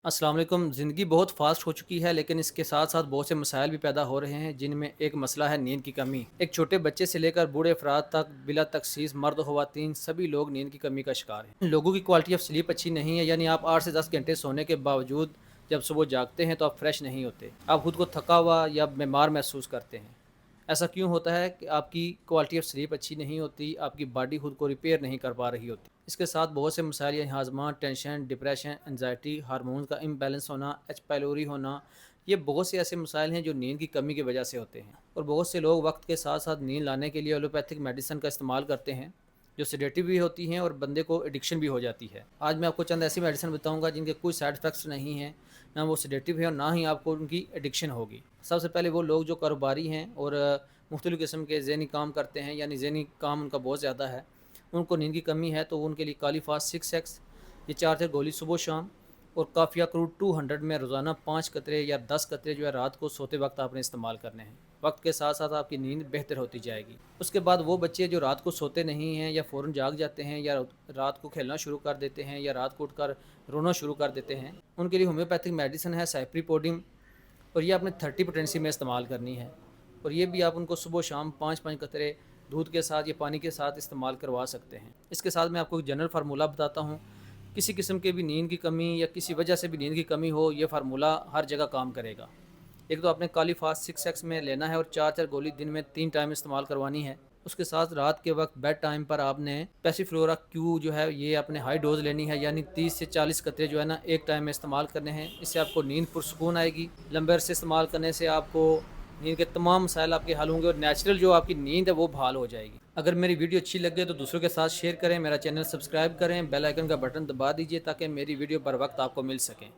अस्सलाम वालेकुम। ज़िंदगी बहुत फ़ास्ट हो चुकी है, लेकिन इसके साथ-साथ बहुत से मसाइल भी पैदा हो रहे हैं, जिनमें एक मसला है नींद की कमी। एक छोटे बच्चे से लेकर बूढ़े अफ़राद तक बिला तख़सीस मर्द हो ख़वातीन सभी लोग नींद की कमी का शिकार हैं। लोगों की क्वालिटी ऑफ़ स्लीप अच्छी नहीं है, यानी आप 8 से 10 घंटे सोने के बावजूद जब सुबह जागते हैं तो आप फ्रेश नहीं होते। आप खुद को थका हुआ या बीमार महसूस करते हैं। ऐसा क्यों होता है कि आपकी क्वालिटी ऑफ स्लीप अच्छी नहीं होती, आपकी बॉडी खुद को रिपेयर नहीं कर पा रही होती। इसके साथ बहुत से मसाइल यानी हाजमा, टेंशन, डिप्रेशन, एंजाइटी, हार्मोन का इम्बैलेंस होना, एच पाइलोरी होना, ये बहुत से ऐसे मसाइल हैं जो नींद की कमी की वजह से होते हैं। और बहुत से लोग वक्त के साथ साथ नींद लाने के लिए एलोपैथिक मेडिसिन का इस्तेमाल करते हैं, जो सेडेटिव भी होती हैं और बंदे को एडिक्शन भी हो जाती है। आज मैं आपको चंद ऐसी मेडिसिन बताऊंगा जिनके कोई साइड इफ़ेक्ट्स नहीं हैं, ना वो सेडेटिव है और ना ही आपको उनकी एडिक्शन होगी। सबसे पहले वो लोग जो कारोबारी हैं और मुख्तलिफ़ किस्म के ज़हनी काम करते हैं, यानी ज़हनी काम उनका बहुत ज़्यादा है, उनको नींद की कमी है, तो उनके लिए काली फास्ट 6x, ये 4 गोली सुबह शाम, और काफ़िया क्रूड 200 में रोज़ाना 5 कतरे या 10 कतरे जो है रात को सोते वक्त आपने इस्तेमाल करने हैं। वक्त के साथ साथ आपकी नींद बेहतर होती जाएगी। उसके बाद वो बच्चे जो रात को सोते नहीं हैं या फ़ौरन जाग जाते हैं या रात को खेलना शुरू कर देते हैं या रात को उठकर रोना शुरू कर देते हैं, उनके लिए होम्योपैथिक मेडिसिन है साइप्रीपोडिम, और ये आपने 30 पोटेंसी में इस्तेमाल करनी है। और ये भी आप उनको सुबह शाम 5-5 कतरे दूध के साथ या पानी के साथ इस्तेमाल करवा सकते हैं। इसके साथ मैं आपको एक जनरल फार्मूला बताता हूँ। किसी किस्म के भी नींद की कमी या किसी वजह से भी नींद की कमी हो, ये फार्मूला हर जगह काम करेगा। एक तो आपने काली फास्ट 6x में लेना है और 4-4 गोली दिन में 3 टाइम इस्तेमाल करवानी है। उसके साथ रात के वक्त बेड टाइम पर आपने पैसिफ्लोरा क्यू जो है ये अपने हाई डोज लेनी है, यानी 30 से 40 कतरे जो है ना एक टाइम में इस्तेमाल करने हैं। इससे आपको नींद पुरसकून आएगी। लंबे अरसे इस्तेमाल करने से आपको नींद के तमाम मसाइल आपके हल होंगे और नेचुरल जो आपकी नींद है वो बहाल हो जाएगी। अगर मेरी वीडियो अच्छी लगे तो दूसरों के साथ शेयर करें, मेरा चैनल सब्सक्राइब करें, बेल आइकन का बटन दबा दीजिए ताकि मेरी वीडियो बर वक्त आपको मिल सकें।